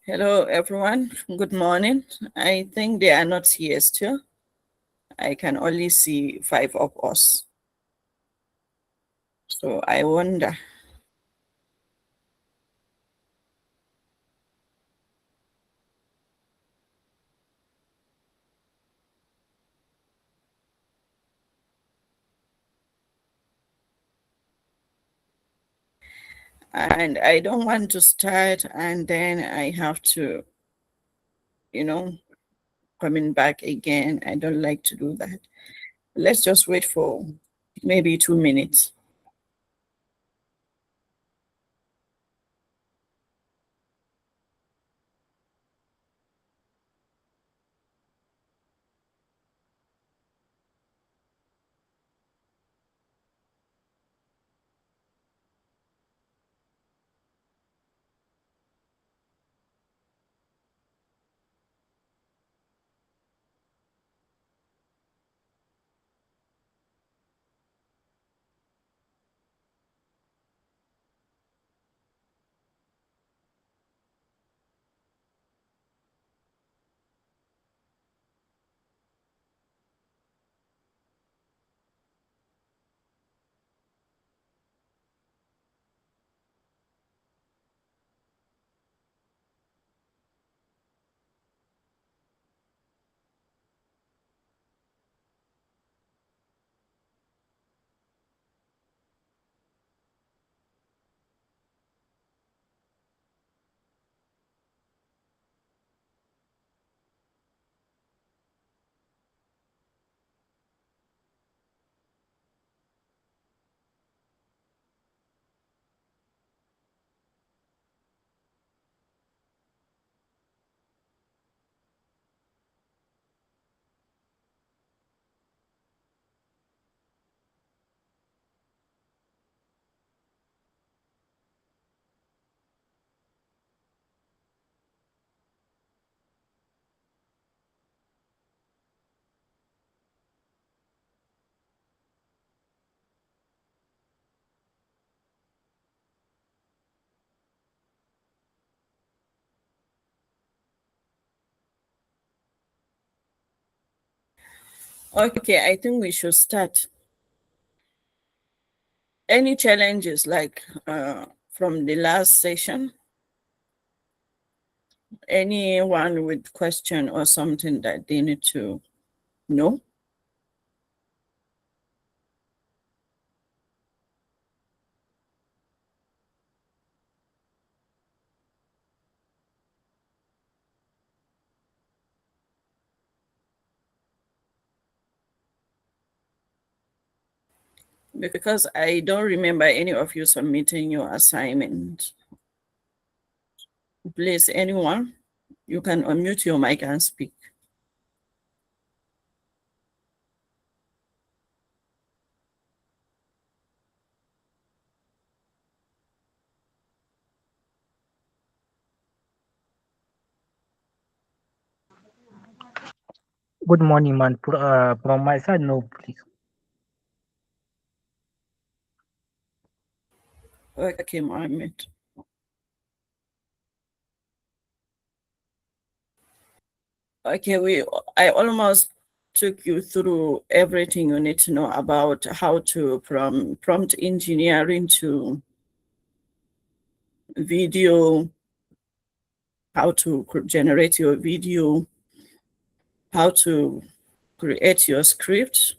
Hello, everyone. Good morning. I think they are not here still. I can only see 5 of us. So I wonder. And I don't want to start and then I have to, you know, coming back again. I don't like to do that. Let's just wait for maybe 2 minutes. Okay, I think we should start. Any challenges like from the last session? Anyone with question or something that they need to know? Because I don't remember any of you submitting your assignment. Please, anyone, you can unmute your mic and speak. Good morning, man. From my side, no, please. Okay, Mohammed. Okay, I almost took you through everything you need to know about how to from prompt engineering to video, how to generate your video, how to create your script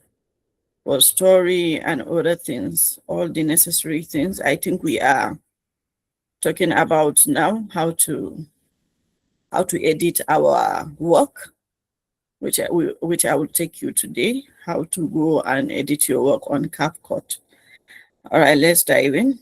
or story and other things, all the necessary things. I think we are talking about now how to edit our work, which I will take you today, how to go and edit your work on CapCut. All right, let's dive in.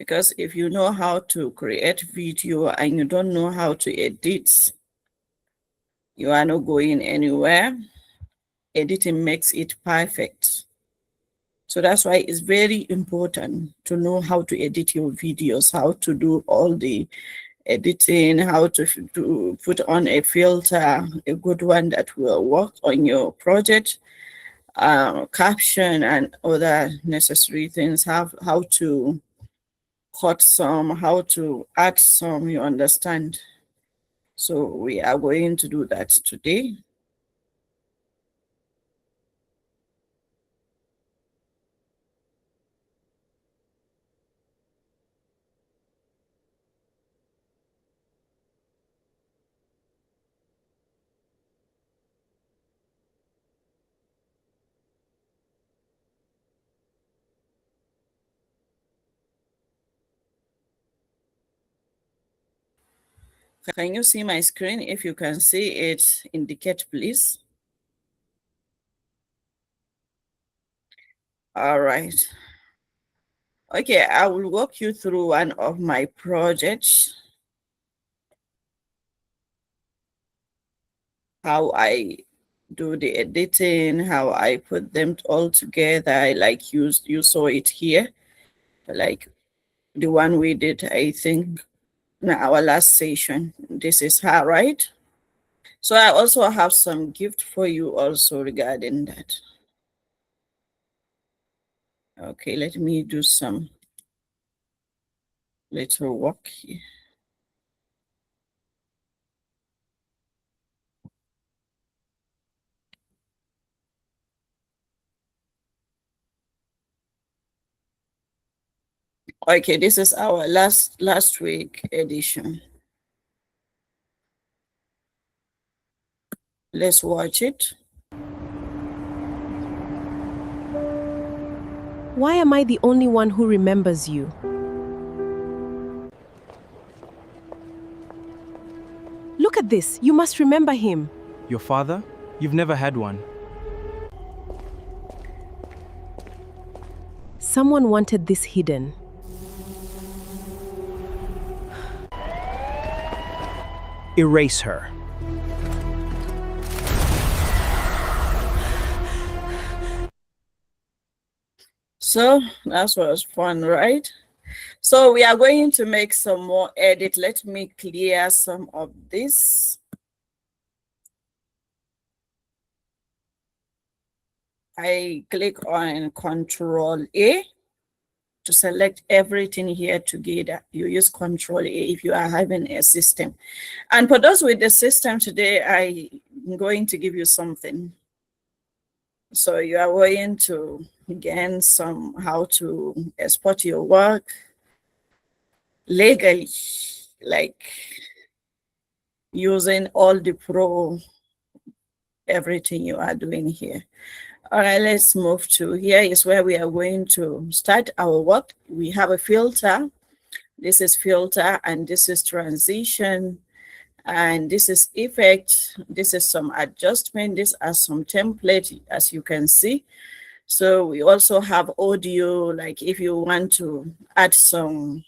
Because if you know how to create video and you don't know how to edit, you are not going anywhere. Editing makes it perfect. So that's why it's very important to know how to edit your videos, how to do all the editing, how to put on a filter, a good one that will work on your project, caption and other necessary things, how to cut some, how to add some, you understand. So we are going to do that today. Can you see my screen? If you can see it, indicate please. All right. Okay, I will walk you through one of my projects, how I do the editing, how I put them all together. Like you saw it here, like the one we did, I think, in our last session. This is her, right? So I also have some gift for you also regarding that. Okay, let me do some little work here. Okay, this is our last week edition. Let's watch it. Why am I the only one who remembers you? Look at this. You must remember him. Your father? You've never had one. Someone wanted this hidden. Erase her. So that was fun, right? So we are going to make some more edit. Let me clear some of this. I click on Ctrl+A to select everything here together. You use Ctrl+A if you are having a system. And for those with the system today, I'm going to give you something. So you are going to gain some how to export your work legally, like using all the pro, everything you are doing here. All right, let's move to here is where we are going to start our work. We have a filter. This is filter and this is transition. And this is effect. This is some adjustment. These are some template, as you can see. So we also have audio, like if you want to add some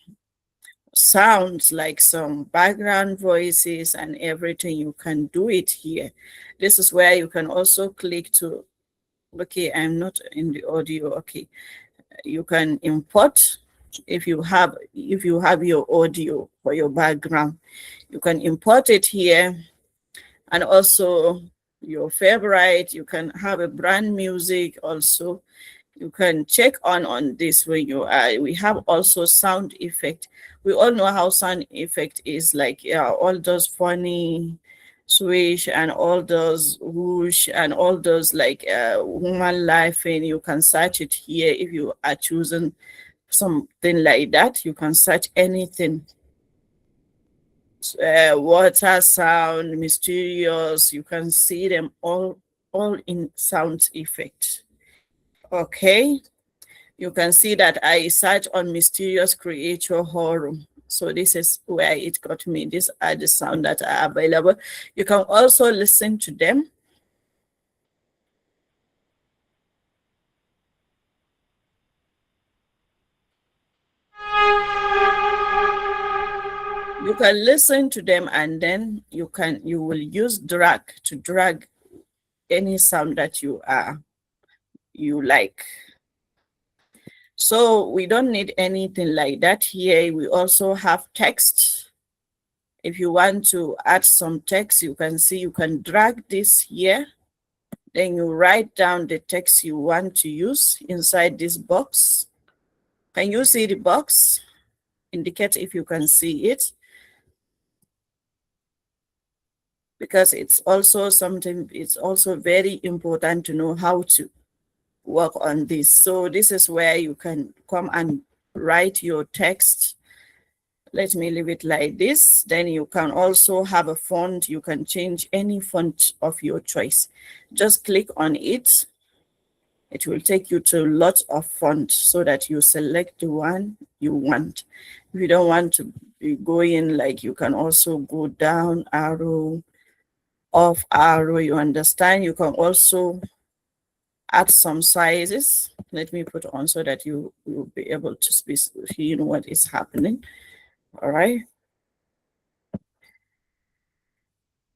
sounds, like some background voices and everything, you can do it here. This is where you can also click to, okay, I'm not in the audio. Okay, you can import if you have your audio for your background, you can import it here. And also your favorite, you can have a brand music also. You can check on this when you are. We have also sound effect. We all know how sound effect is, like, yeah, all those funny swish and all those whoosh and all those like woman laughing. You can search it here. If you are choosing something like that, you can search anything. Water sound, mysterious, you can see them all in sound effect. Okay, you can see that I search on mysterious creature horror. So this is where it got me. These are the sound that are available. You can also listen to them. You can listen to them, and then you will use drag to drag any sound that you like. So we don't need anything like that here. We also have text. If you want to add some text, you can see you can drag this here. Then you write down the text you want to use inside this box. Can you see the box? Indicate if you can see it. Because it's also something, it's also very important to know how to work on this. So this is where you can come and write your text. Let me leave it like this. Then you can also have a font. You can change any font of your choice. Just click on it. It will take you to lots of fonts so that you select the one you want. If you don't want to be going, like, you can also go down arrow, off arrow, you understand. You can also add some sizes. Let me put on so that you will be able to see what is happening. All right.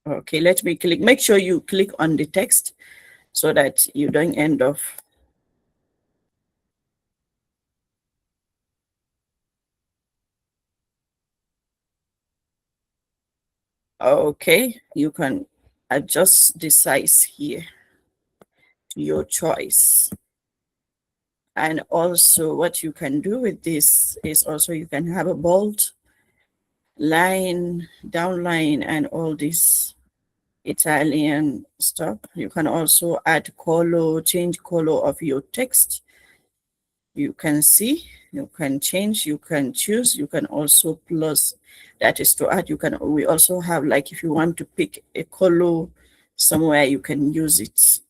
Okay, let me click. Make sure you click on the text so that you don't end up. Okay, you can adjust the size here to your choice. And also what you can do with this is also you can have a bold line, down line, and all this Italian stuff. You can also add color, change color of your text. You can see, you can change, you can choose, you can also plus, that is to add. You can, we also have, like, if you want to pick a color somewhere, you can use it.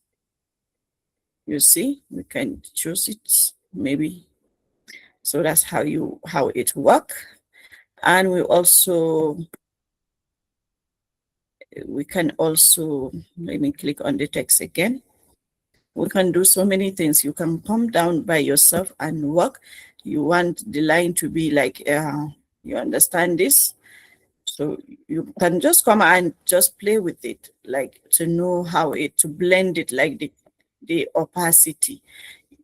You see, we can choose it maybe. So that's how it work. And we can also, let me click on the text again. We can do so many things. You can come down by yourself and work. You want the line to be like, you understand this? So you can just come and just play with it, like, to know how to blend it, like the opacity.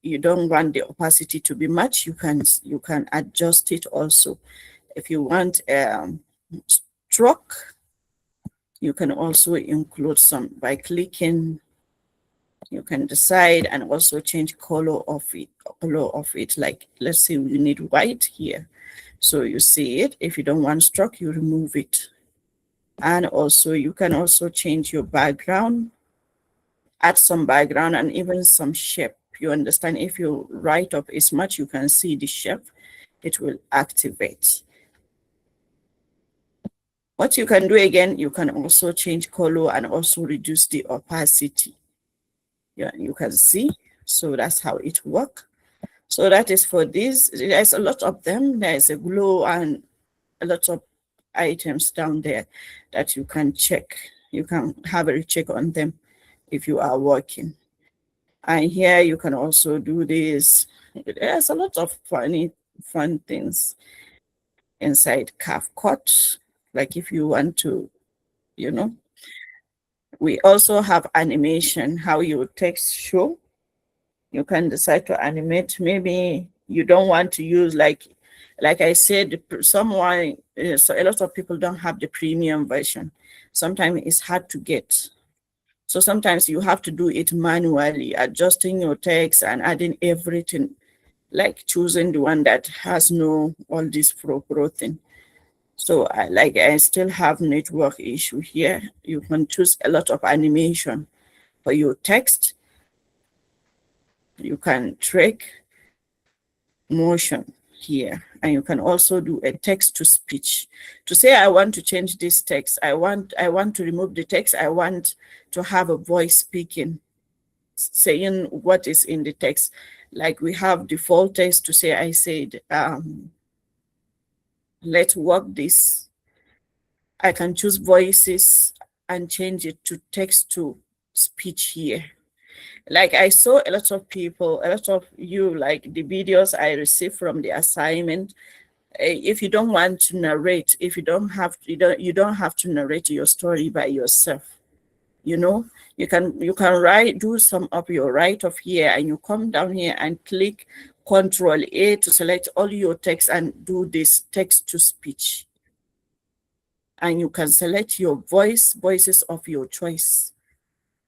You don't want the opacity to be much. You can adjust it also. If you want stroke, you can also include some by clicking. You can decide and also change color of it. Like, let's say we need white here. So you see it. If you don't want stroke, you remove it. And also you can also change your background, add some background and even some shape. You understand, if you write up as much, you can see the shape, it will activate. What you can do again, you can also change color and also reduce the opacity. Yeah, you can see. So that's how it works. So that is for this. There's a lot of them. There's a glow and a lot of items down there that you can check. You can have a check on them if you are working. And here you can also do this. There's a lot of fun things inside CapCut. Like, if you want to, we also have animation, how your text show. You can decide to animate. Maybe you don't want to use, like I said, so a lot of people don't have the premium version. Sometimes it's hard to get. So sometimes you have to do it manually, adjusting your text and adding everything, like choosing the one that has no all this pro thing. So I still have network issue here. You can choose a lot of animation for your text. You can track motion here, and you can also do a text to speech to say, I want to change this text. I want to remove the text. I want to have a voice speaking, saying what is in the text. Like, we have default text to say, I said, let's work this. I can choose voices and change it to text to speech here. Like, I saw a lot of people, a lot of you, like the videos I received from the assignment. If you don't want to narrate, if you don't have to narrate your story by yourself. You can do some of your write-off here, and you come down here and click Ctrl+A to select all your text and do this text to speech. And you can select your voices of your choice.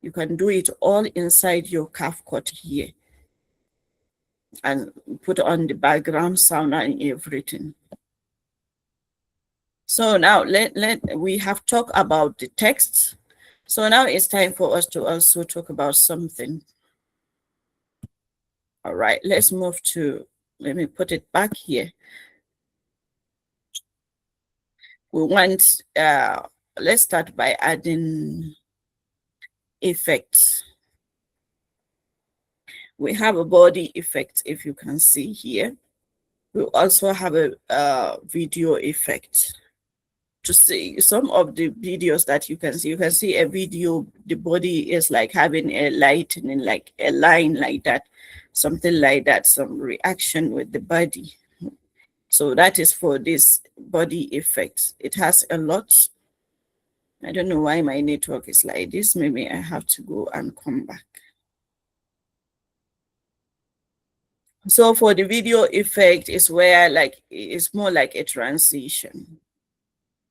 You can do it all inside your CapCut here and put on the background sound and everything. So now we have talked about the text. So now it's time for us to also talk about something. All right, let's move to, let me put it back here. We want, let's start by adding effects. We have a body effect, if you can see here. We also have a video effect. To see some of the videos that you can see a video, the body is like having a lightning, like a line like that, something like that, some reaction with the body. So that is for this body effect. It has a lot. I don't know why my network is like this. Maybe I have to go and come back. So for the video effect is where like it's more like a transition,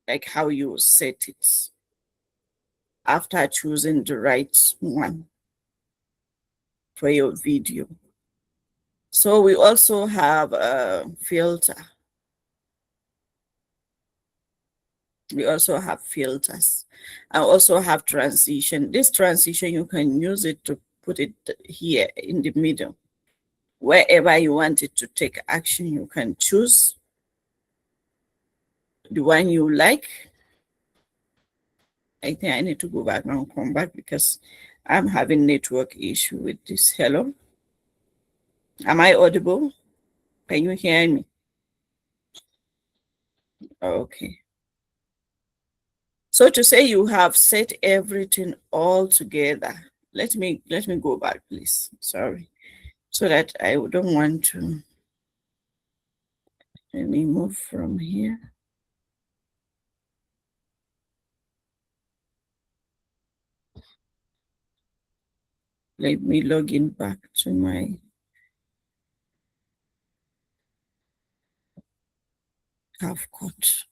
like how you set it after choosing the right one for your video. So we also have a filter. We also have filters. I also have transition. This transition, you can use it to put it here in the middle. Wherever you want it to take action, you can choose the one you like. I think I need to go back and come back because I'm having network issue with this. Hello? Am I audible? Can you hear me? Okay. So to say you have set everything all together, let me go back, please. Sorry. So that I don't want to. Let me move from here. Let me log in back to my CapCut.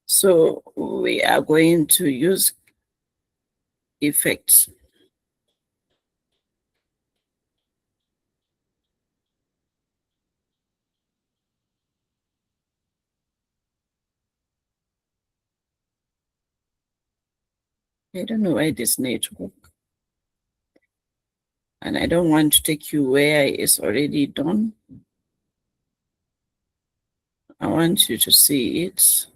So we are going to use effects. I don't know why this network. And I don't want to take you where it's already done. I want you to see it.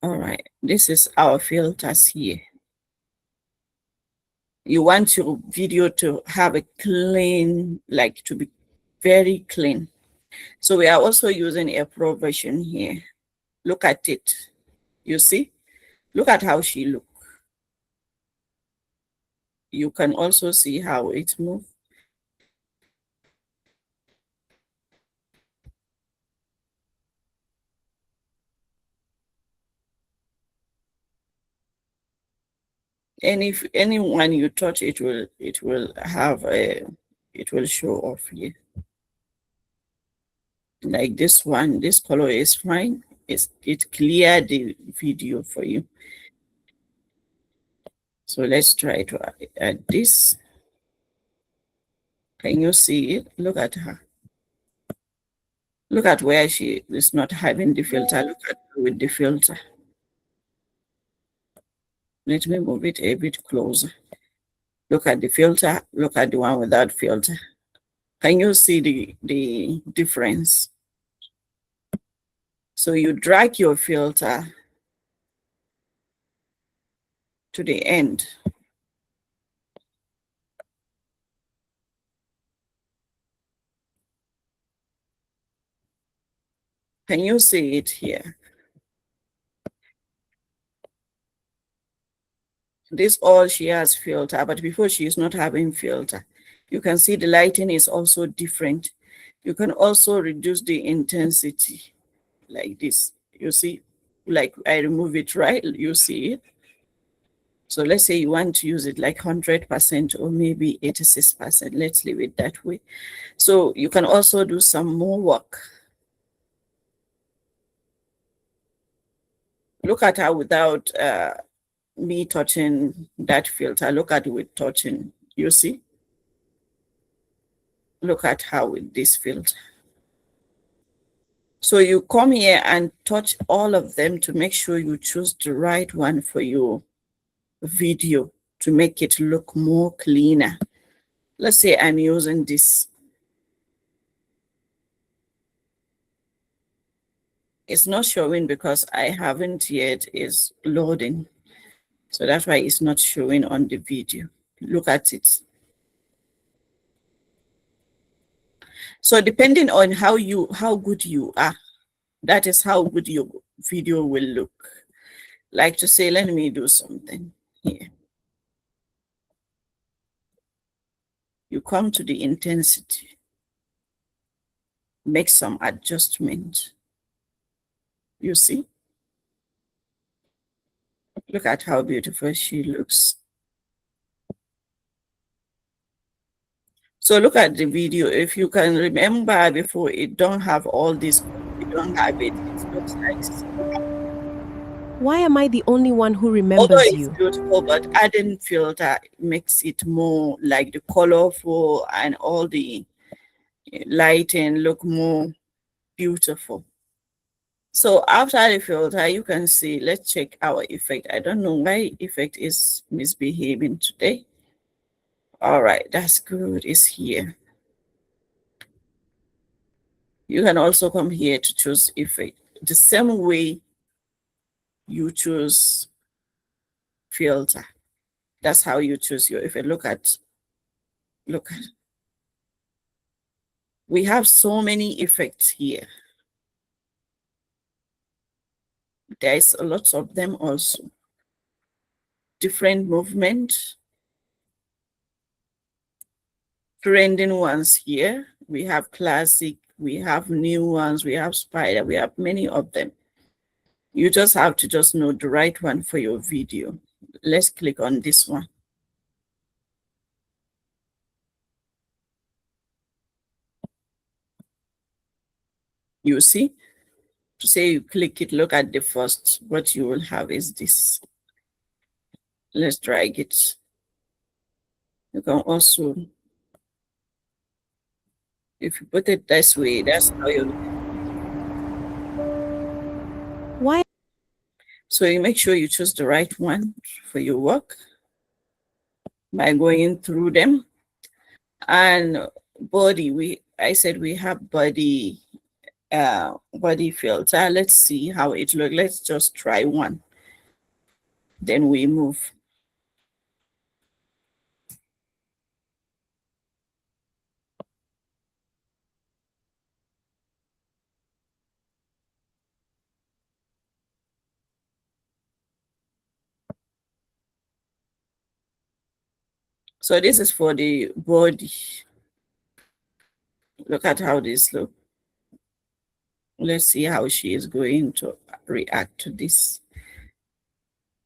All right, this is our filters here. You want your video to have a clean, like to be very clean. So we are also using a pro version here. Look at it. You see? Look at how she looks. You can also see how it moves. And if anyone you touch, it will have a, it will show off here. Like this one, this color is fine. It cleared the video for you. So let's try to add this. Can you see it? Look at her. Look at where she is not having the filter. Look at her with the filter. Let me move it a bit closer. Look at the filter, look at the one without filter. Can you see the difference? So you drag your filter to the end. Can you see it here? This all she has filter, but before she is not having filter. You can see the lighting is also different. You can also reduce the intensity like this. You see, like I remove it, right? You see it. So let's say you want to use it like 100% or maybe 86%. Let's leave it that way. So you can also do some more work. Look at her without me touching that filter. Look at it with touching. You see? Look at her with this filter. So you come here and touch all of them to make sure you choose the right one for your video to make it look more cleaner. Let's say I'm using this. It's not showing because I haven't yet is loading. So that's why it's not showing on the video. Look at it. So depending on how good you are, that is how good your video will look. Like to say, let me do something here. You come to the intensity, make some adjustment. You see? Look at how beautiful she looks. So look at the video. If you can remember before, it don't have all this. You don't have it. It looks like. Why am I the only one who Although remembers it's you? beautiful, but adding filter makes it more like the colorful and all the lighting look more beautiful. So after the filter, you can see, let's check our effect. I don't know why effect is misbehaving today. All right, that's good. It's here. You can also come here to choose effect. The same way you choose filter. That's how you choose your effect. Look at. We have so many effects here. There's a lot of them also. Different movement. Trending ones here. We have classic, we have new ones, we have spider, we have many of them. You just have to just know the right one for your video. Let's click on this one. You see? To say you click it, look at the first, what you will have is this. Let's drag it. You can also, if you put it this way, that's how you. Why? So you make sure you choose the right one for your work by going through them. And body, I said we have body filter. Let's see how it looks. Let's just try one. Then we move. So this is for the body. Look at how this looks. Let's see how she is going to react to this.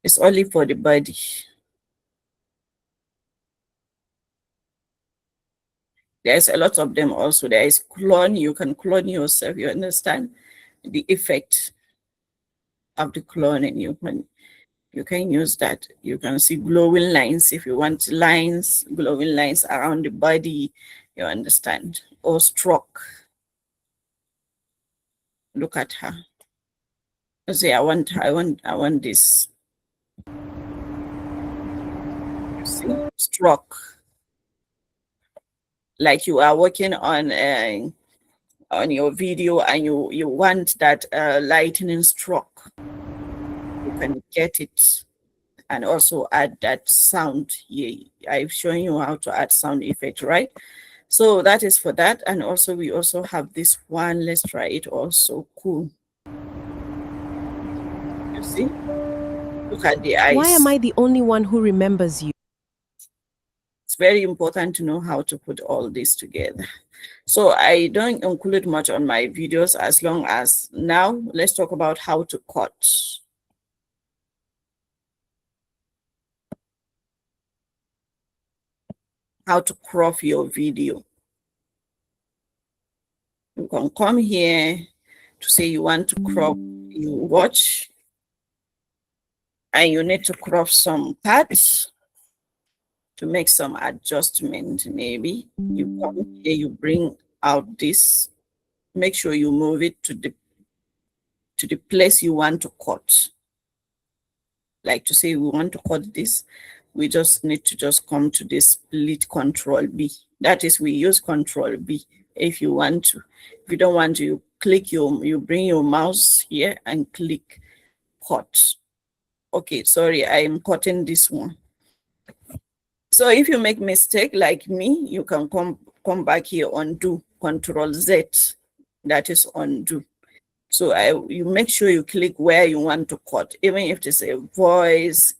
It's only for the body. There's a lot of them also. There is clone. You can clone yourself. You understand the effect of the cloning. You can use that. You can see glowing lines if you want lines, glowing lines around the body. You understand? Or stroke. Look at her. Say, I want this. You see? stroke. Like you are working on your video and you want that lightning stroke, you can get it. And also add that sound here. I've shown you how to add sound effect, right? So that is for that. And also we also have this one. Let's try it also. Cool. You see? Look at the eyes. Why am I the only one who remembers you? It's very important to know how to put all this together. So I don't include much on my videos as long as now let's talk about how to cut. How to crop your video. You can come here to say you want to crop your watch and you need to crop some parts to make some adjustment. Maybe you come here, you bring out this, make sure you move it to the place you want to cut. Like to say we want to cut this, we just need to just come to this split Ctrl+B. That is, we use Ctrl+B if you want to. If you don't want to, you click you bring your mouse here and click cut. Okay, sorry, I am cutting this one. So if you make mistake like me, you can come back here, undo, Ctrl+Z. That is undo. So you make sure you click where you want to cut. Even if it's a voice,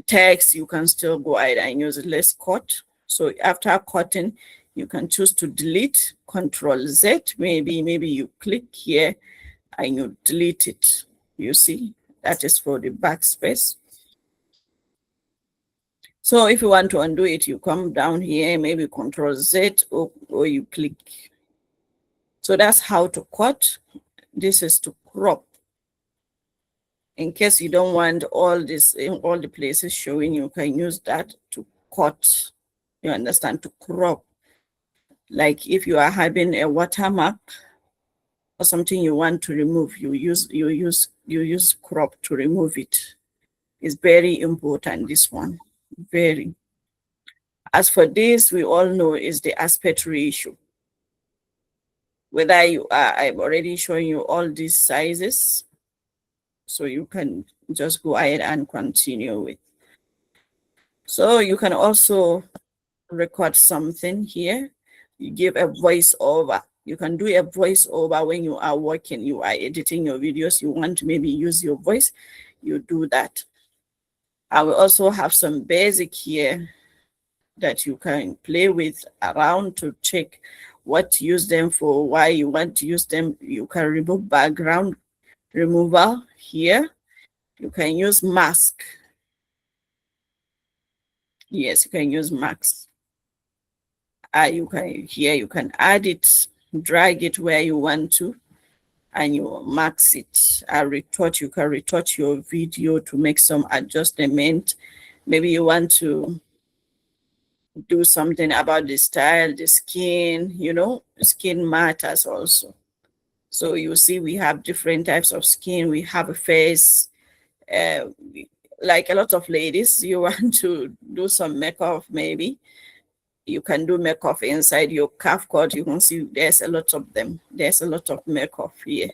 text, you can still go ahead and use it. Let's cut. So after cutting, you can choose to delete, Ctrl+Z. Maybe you click here and you delete it. You see, that is for the backspace. So if you want to undo it, you come down here, maybe Ctrl+Z, or you click. So that's how to cut. This is to crop. In case you don't want all this in all the places showing, you can use that to cut. You understand? To crop. Like if you are having a watermark or something you want to remove, you use crop to remove it. It's very important, this one. Very. As for this, we all know is the aspect ratio. Whether you are, I've already shown you all these sizes, so you can just go ahead and continue with. So you can also record something here. You give a voiceover. You can do a voiceover when you are working, you are editing your videos, you want to maybe use your voice, you do that. I will also have some basic here that you can play with around to check what to use them for, why you want to use them. You can remove background removal here. You can use mask. Yes, you can use mask. You can add it, drag it where you want to, and you max it. Retouch, you can retouch your video to make some adjustment. Maybe you want to do something about the style, the skin, skin matters also. So you see we have different types of skin. We have a face, like a lot of ladies, you want to do some makeup, maybe you can do makeup inside your CapCut. You can see there's a lot of them. There's a lot of makeup here.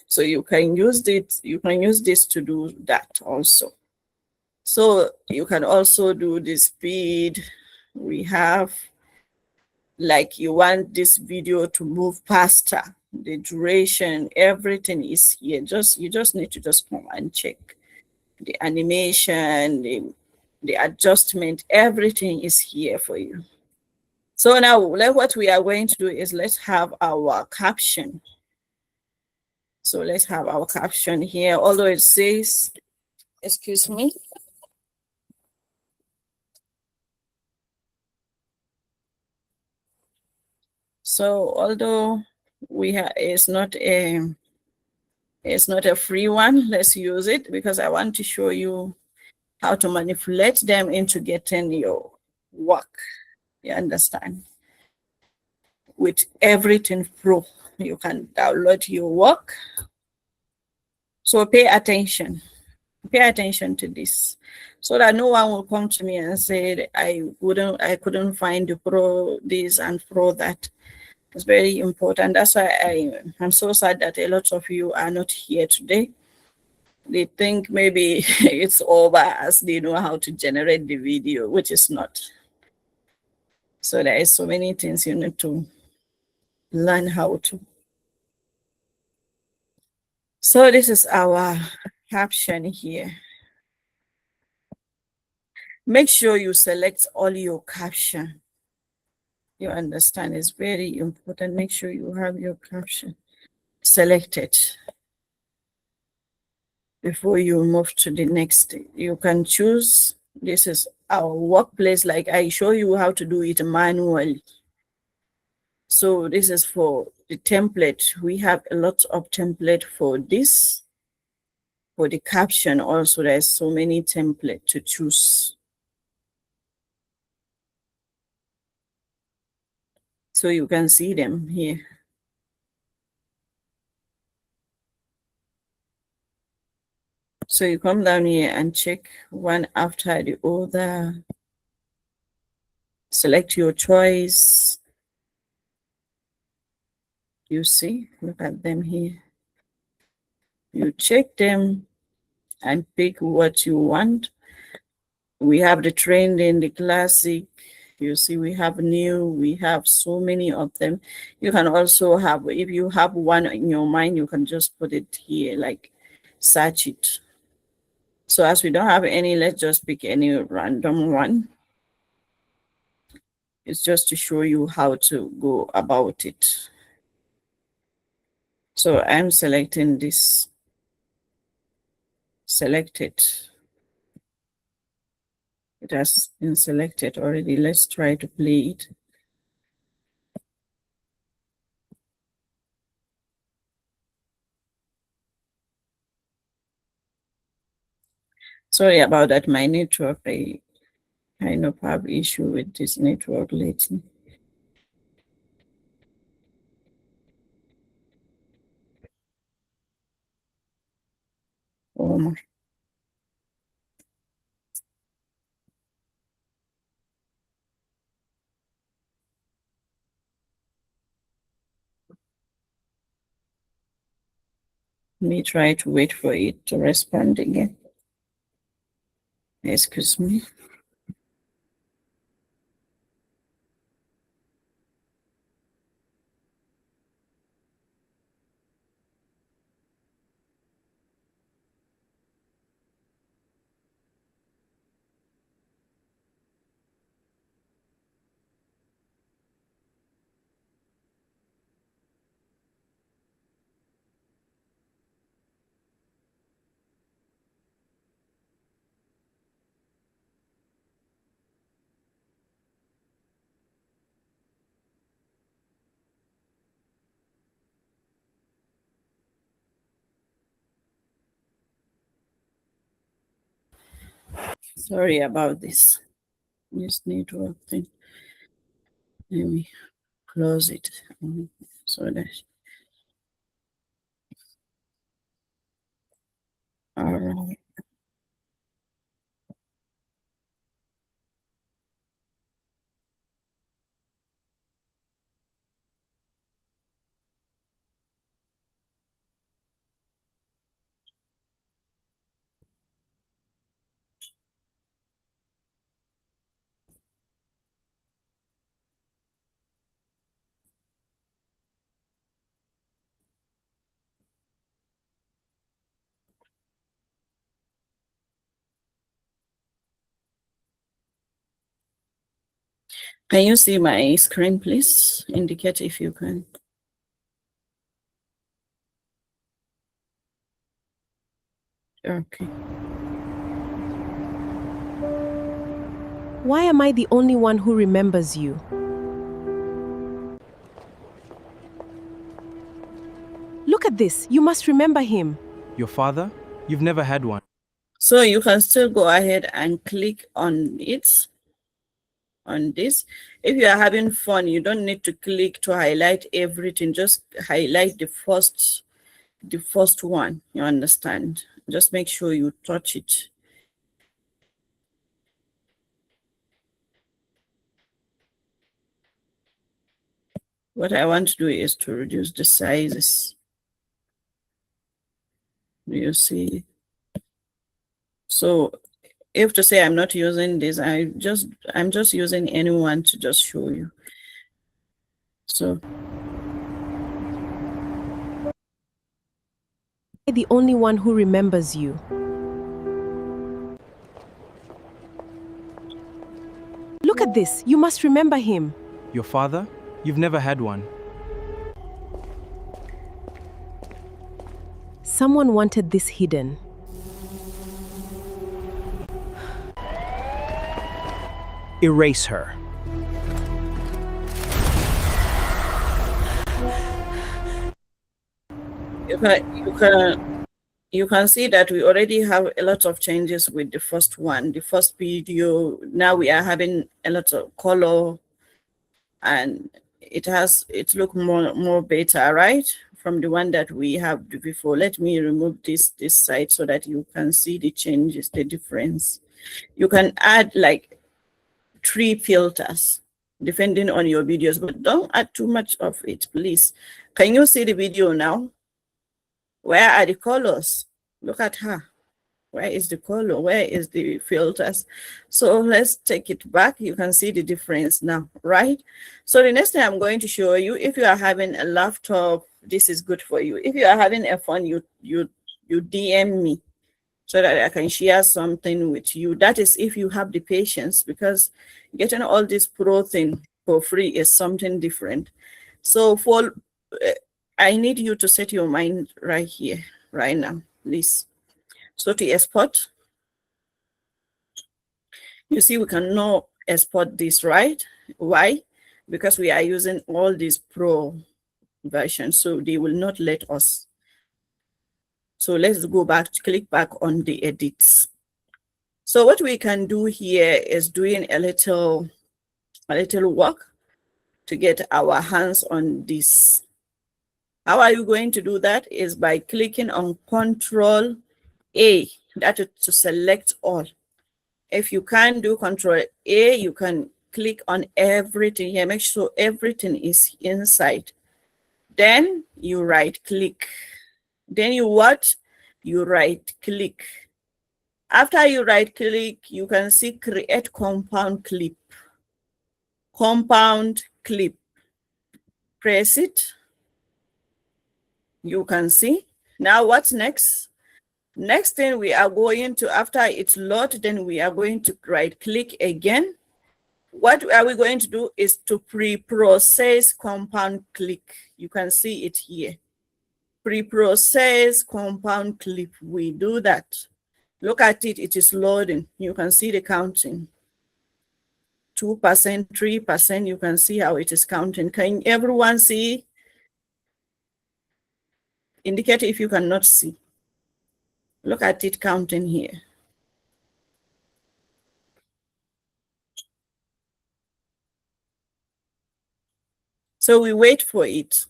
So you can use this to do that also. So you can also do the speed. We have, like, you want this video to move faster, the duration, everything is here. You just need to just come and check the animation, the adjustment, everything is here for you. So now what we are going to do is let's have our caption. So let's have our caption here, although it says, excuse me. So although it's not a free one, let's use it because I want to show you how to manipulate them into getting your work. You understand? With everything Pro, you can download your work. So pay attention to this. so that no one will come to me and say I couldn't find the pro this and pro that. It's very important. That's why I'm so sad that a lot of you are not here today. They think maybe it's over as they know how to generate the video, which is not. So there is so many things you need to learn how to. So this is our caption here. Make sure you select all your caption. You understand, it's very important. Make sure you have your caption selected before you move to the next. You can choose, this is our workplace, like I show you how to do it manually. So this is for the template. We have a lot of template for this. For the caption also, there's so many templates to choose. So you can see them here. So you come down here and check one after the other. Select your choice. You see, look at them here. You check them and pick what you want. We have the trending, the classic. You see, we have new, we have so many of them. You can also have, if you have one in your mind, you can just put it here, like search it. So as we don't have any, let's just pick any random one. It's just to show you how to go about it. So I'm selecting this. Select it. It has been selected already. Let's try to play it. Sorry about that, my network. I kind of have issue with this network lately. Oh my. Let me try to wait for it to respond again. Excuse me. Sorry about this network thing. Let me close it so that. All right. Can you see my screen, please? Indicate if you can. Okay. Why am I the only one who remembers you? Look at this. You must remember him. Your father? You've never had one. So you can still go ahead and click on it, on this. If you are having fun, you don't need to click to highlight everything. Just highlight the first one. You understand? Just make sure you touch it. What I want to do is to reduce the sizes. You see? So if to say I'm not using this, I'm just using anyone to just show you. So The only one who remembers you. Look at this. You must remember him. Your father? You've never had one. Someone wanted this hidden. Erase her. you can see that we already have a lot of changes with the first one, the first video. Now we are having a lot of color, and it look more better, right, from the one that we have before. Let me remove this side so that you can see the changes, the difference. You can add like 3 filters depending on your videos, but don't add too much of it, please. Can you see the video now? Where are the colors? Look at her. Where is the color? Where is the filters? So let's take it back. You can see the difference now, right? So the next thing I'm going to show you, if you are having a laptop, this is good for you. If you are having a phone, you DM me so that I can share something with you. That is if you have the patience, because getting all this pro thing for free is something different. So for I need you to set your mind right here, right now, please. So to export, you see we cannot export this, right? Why? Because we are using all these pro versions, so they will not let us. So let's go back, click back on the edits. So what we can do here is doing a little work to get our hands on this. How are you going to do that? Is by clicking on Ctrl+A, that is to select all. If you can't do Ctrl+A, you can click on everything here. Make sure everything is inside. Then you right click. Then you what? You right click. After you right click, you can see create compound clip. Compound clip. Press it. You can see. Now what's next? Next thing we are going to, after it's loaded, then we are going to right click again. What are we going to do is to pre-process compound clip. You can see it here. Pre-process compound clip. We do that. Look at it, it is loading. You can see the counting. 2%, 3%, you can see how it is counting. Can everyone see? Indicate if you cannot see. Look at it counting here. So we wait for it.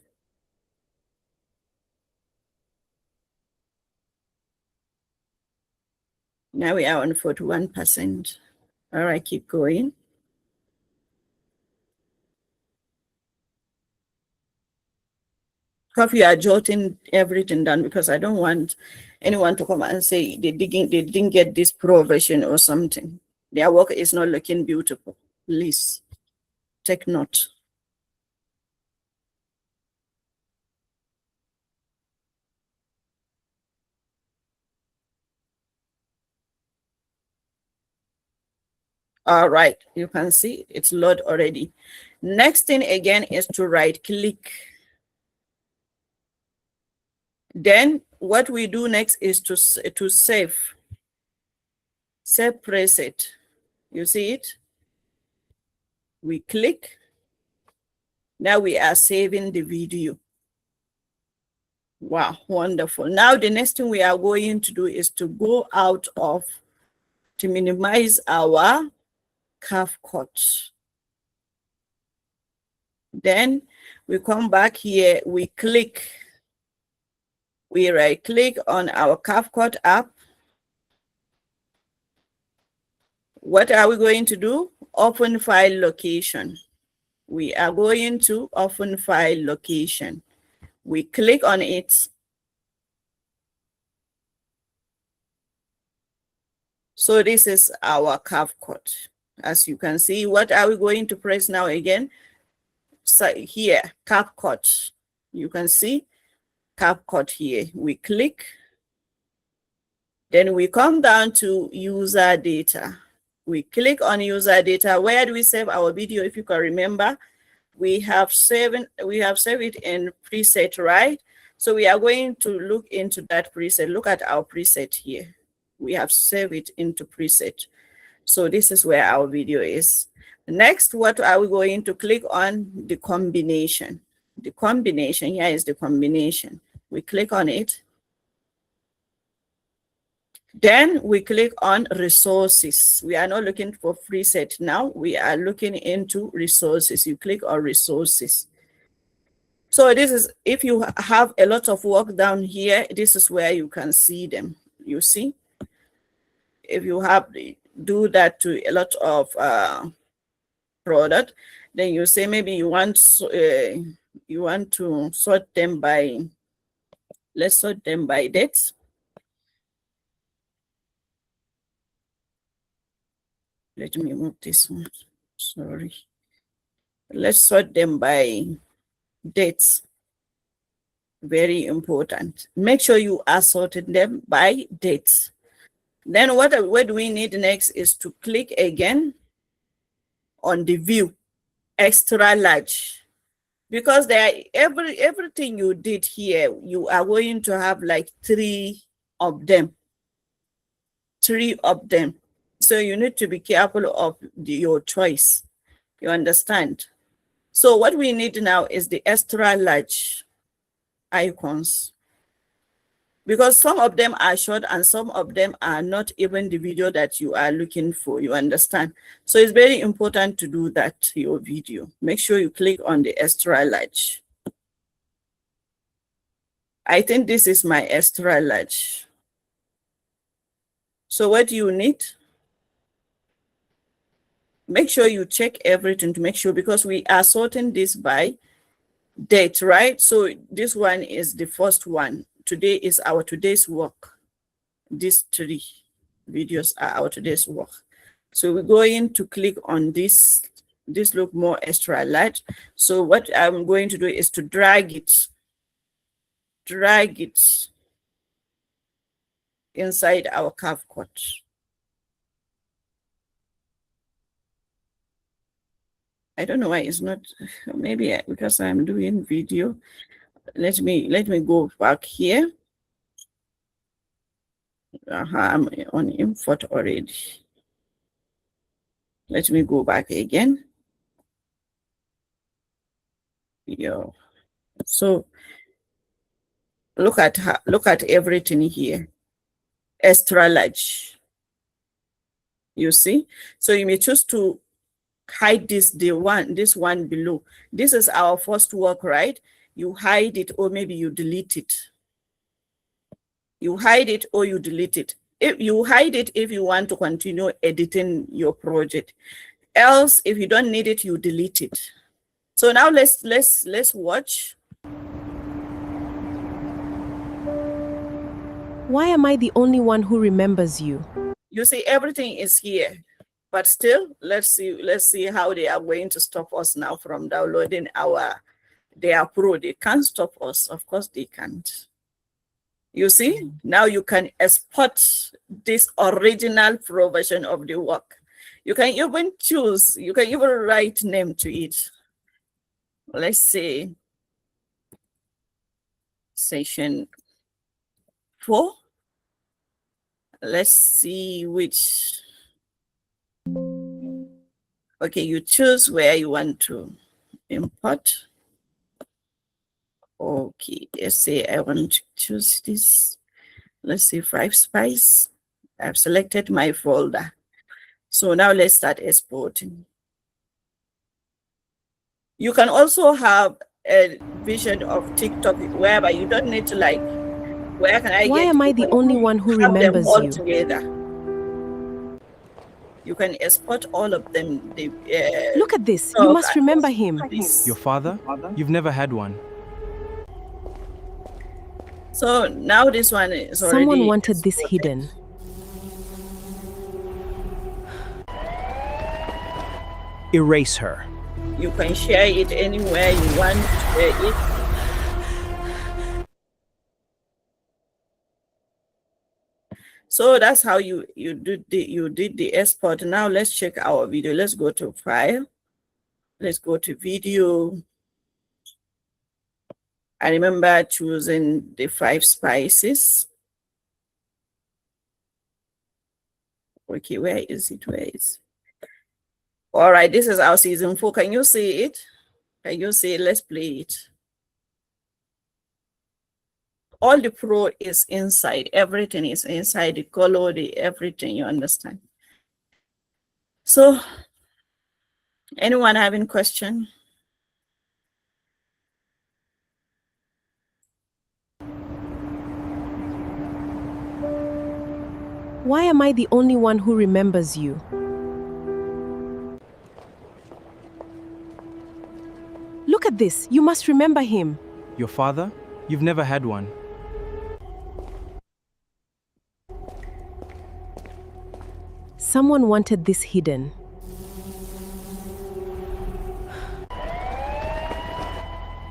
Now we are on 41%. All right, keep going. Hope you are jotting everything down, because I don't want anyone to come and say they didn't get this pro version or something. Their work is not looking beautiful. Please take note. All right, you can see it's loaded already. Next thing again is to right click. Then what we do next is to save. Save preset. You see it? We click. Now we are saving the video. Wow, wonderful. Now the next thing we are going to do is to go out of, to minimize our CapCut. Then we come back here, we click, we right click on our CapCut app. What are we going to do? Open file location. we are going to open file location. We click on it. So this is our CapCut. As you can see, what are we going to press now again? So here, CapCut. You can see CapCut here. We click. Then we come down to user data. We click on user data. Where do we save our video? If you can remember, we have saved it in preset, right? So we are going to look into that preset. Look at our preset here. We have saved it into preset. So this is where our video is. Next, what are we going to click on? The combination. The combination, here is the combination. We click on it. Then we click on resources. We are not looking for preset now. We are looking into resources. You click on resources. So this is, if you have a lot of work down here, this is where you can see them. You see? If you have do that to a lot of product, then you say maybe you want to sort them by, let's sort them by dates. Let me move this one. Sorry. Let's sort them by dates. Very important. Make sure you are sorting them by dates. Then what do we need next is to click again on the view extra large, because there everything you did here, you are going to have like 3 of them. 3 of them. So you need to be careful of your choice. You understand? So what we need now is the extra large icons, because some of them are short and some of them are not even the video that you are looking for. You understand? So it's very important to do that to your video. Make sure you click on the extra large. I think this is my extra large. So what do you need? Make sure you check everything to make sure, because we are sorting this by date, right? So this one is the first one. Today is our today's work. These 3 videos are our today's work. So we're going to click on this. This look more extra large. So what I'm going to do is to drag it inside our CapCut. I don't know why it's not, maybe because I'm doing video. Let me go back here. I'm on import already. Let me go back again. Yeah. So look at everything here. Extra large. You see? So you may choose to hide this one below. This is our first work, right? You hide it, or maybe you delete it. You hide it or you delete it. If you hide it, if you want to continue editing your project. Else, if you don't need it, you delete it. So now let's watch. Why am I the only one who remembers you? You see, everything is here. But still, let's see how they are going to stop us now from downloading their pro. They can't stop us. Of course they can't. You see, now you can export this original pro version of the work. You can even choose, you can even write name to it. Let's say session 4. Let's see which. Okay, you choose where you want to import. Okay, let's say I want to choose this. Let's say 5 Spice. I've selected my folder. So now let's start exporting. You can also have a vision of TikTok whereby you don't need to like, where can I Why get am I the only one who have them remembers all you? together. You can export all of them. Look at this. You must remember him. Your father? You've never had one. So now this one is already Someone wanted this exported. hidden. Erase her. You can share it anywhere you want to share it. So that's how you did the export. Now let's check our video. Let's go to File. Let's go to Video. I remember choosing the 5 spices. Okay, where is it? Where is it? All right, this is our season 4. Can you see it? Can you see it? Let's play it. All the pro is inside. Everything is inside. The color, the everything, you understand? So, anyone having question? Why am I the only one who remembers you? Look at this. You must remember him. Your father? You've never had one. Someone wanted this hidden.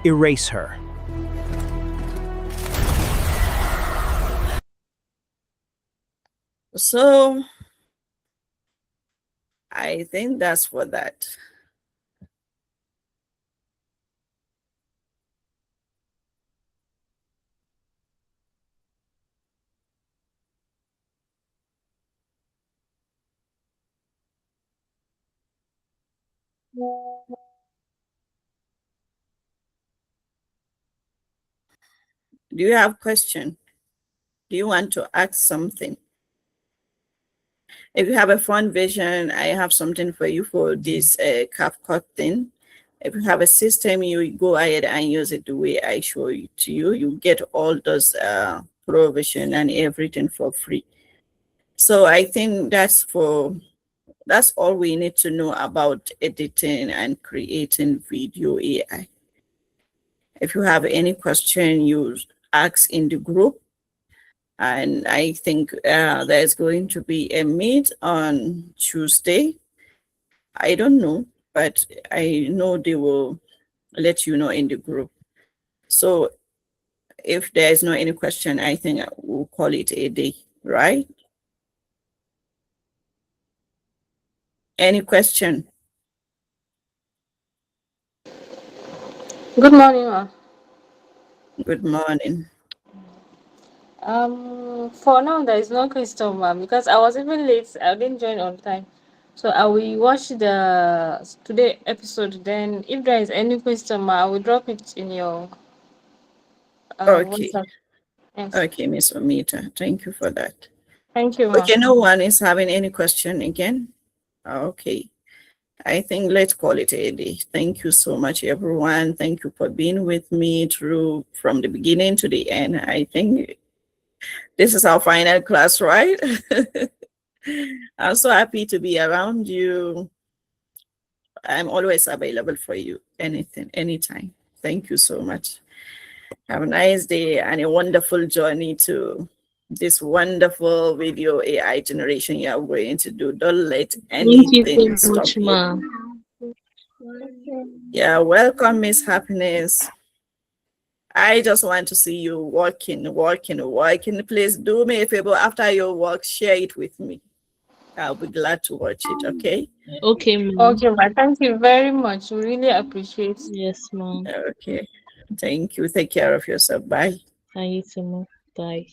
Erase her. So, I think that's for that. Do you have question? Do you want to ask something? If you have a fun vision, I have something for you for this CapCut thing. If you have a system, you go ahead and use it the way I show it to you. You get all those provision and everything for free. So I think that's all we need to know about editing and creating video AI. If you have any question, you ask in the group. And I think there's going to be a meet on Tuesday. I don't know, but I know they will let you know in the group. So if there's no any question, I think we'll call it a day, right? Any question? Good morning, ma. Good morning. For now there is no question, ma, because I was even late. I didn't join on time, so I will watch the today episode. Then, if there is any question, ma, I will drop it in your Okay. WhatsApp. Yes. Okay, Miss Omita, thank you for that. Thank you, ma. Okay, no one is having any question again? Okay. I think let's call it a day. Thank you so much, everyone. Thank you for being with me through from the beginning to the end. I think this is our final class, right? I'm so happy to be around you. I'm always available for you. Anything, anytime. Thank you so much. Have a nice day and a wonderful journey to this wonderful video AI generation you are going to do. Don't let Thank you anything so stop much, you. ma. Yeah, welcome, Miss Happiness. I just want to see you working. Please do me a favor. After your work, share it with me. I'll be glad to watch it, okay? Okay, ma'am. Okay, ma. Thank you very much. We really appreciate. Yes, ma'am. Okay. Thank you. Take care of yourself. Bye. And you too, ma'am. Bye.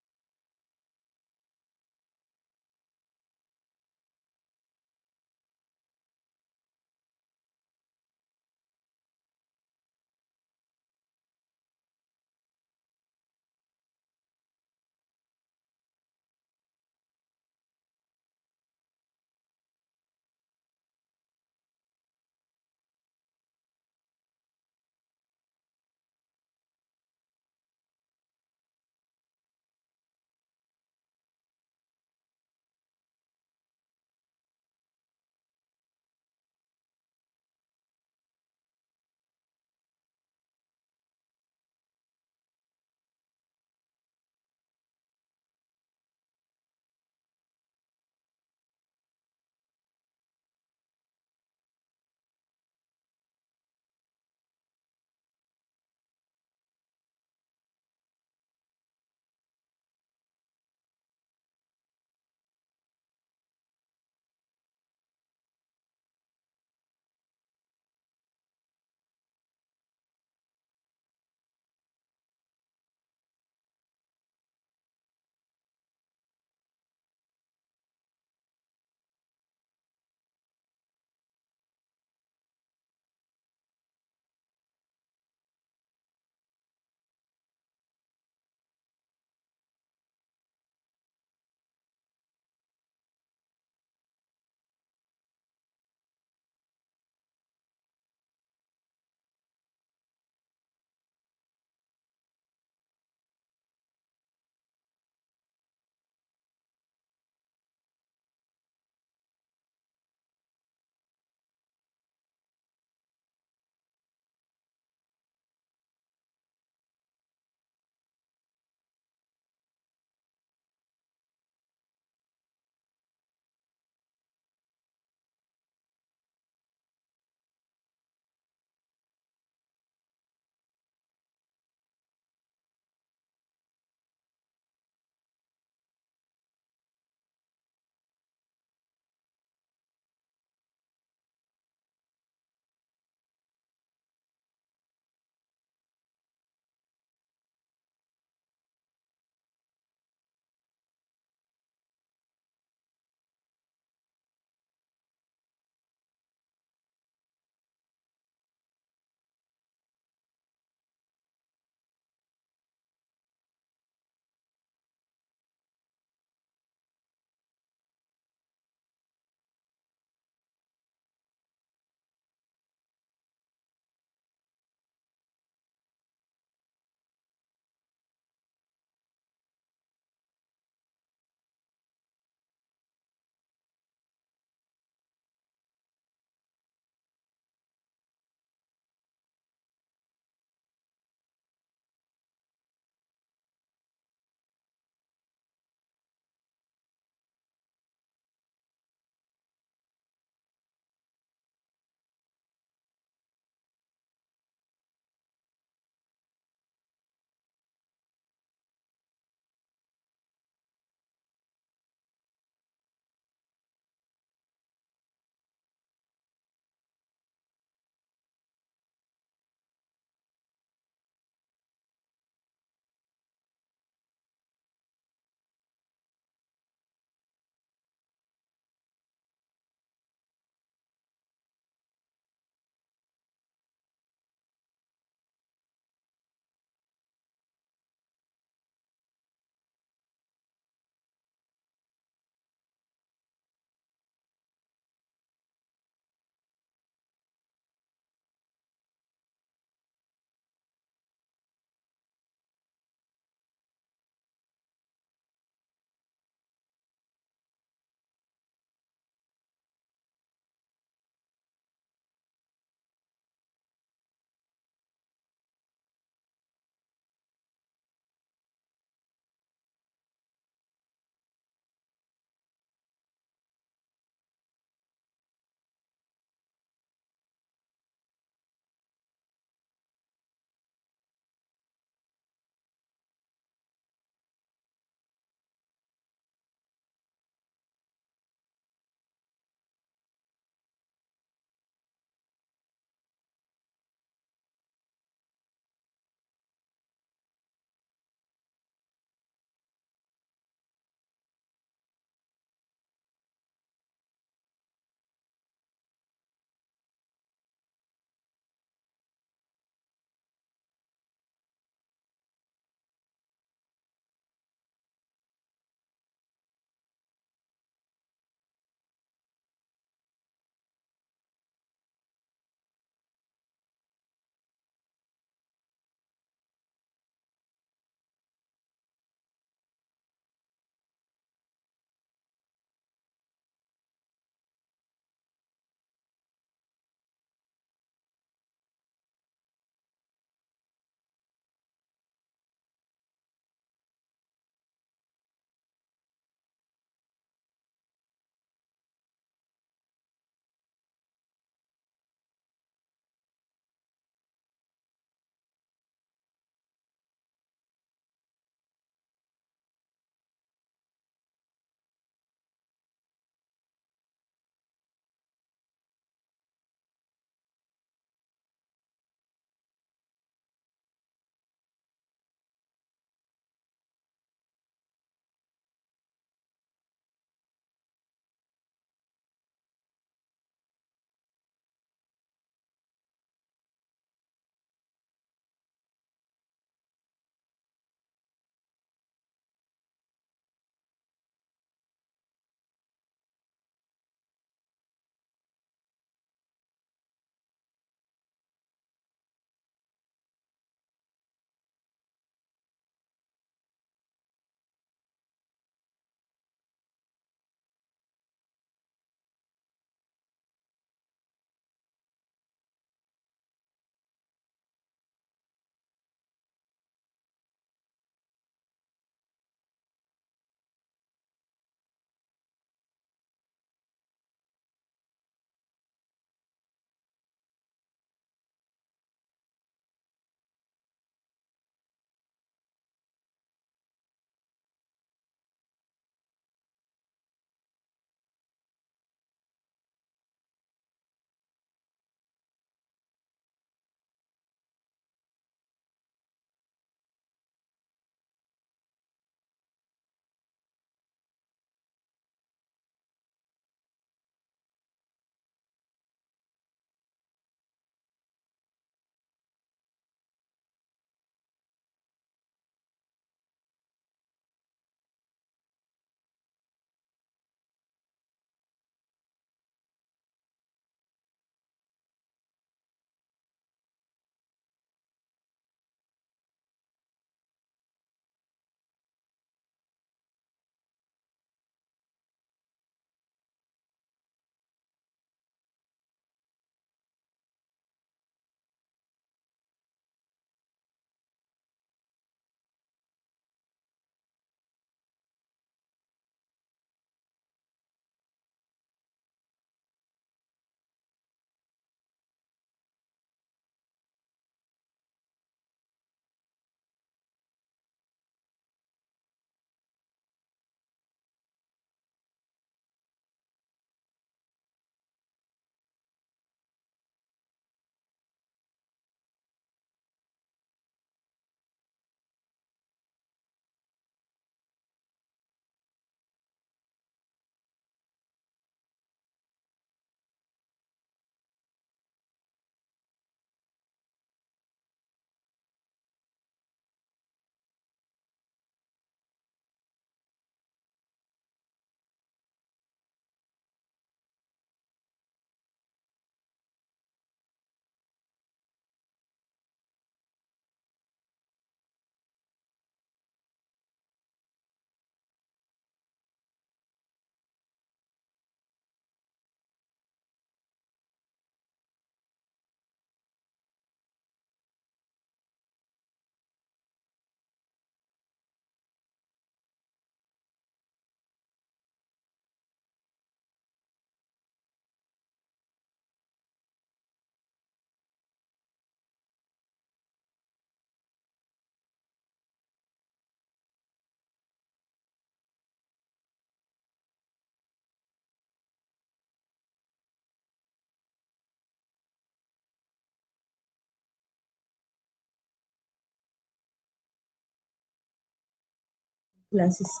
classes.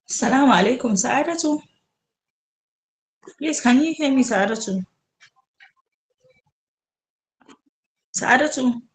Assalamu alaikum, Sa'adatu. Please, can you hear me, Sa'adatu? Sa'adatu.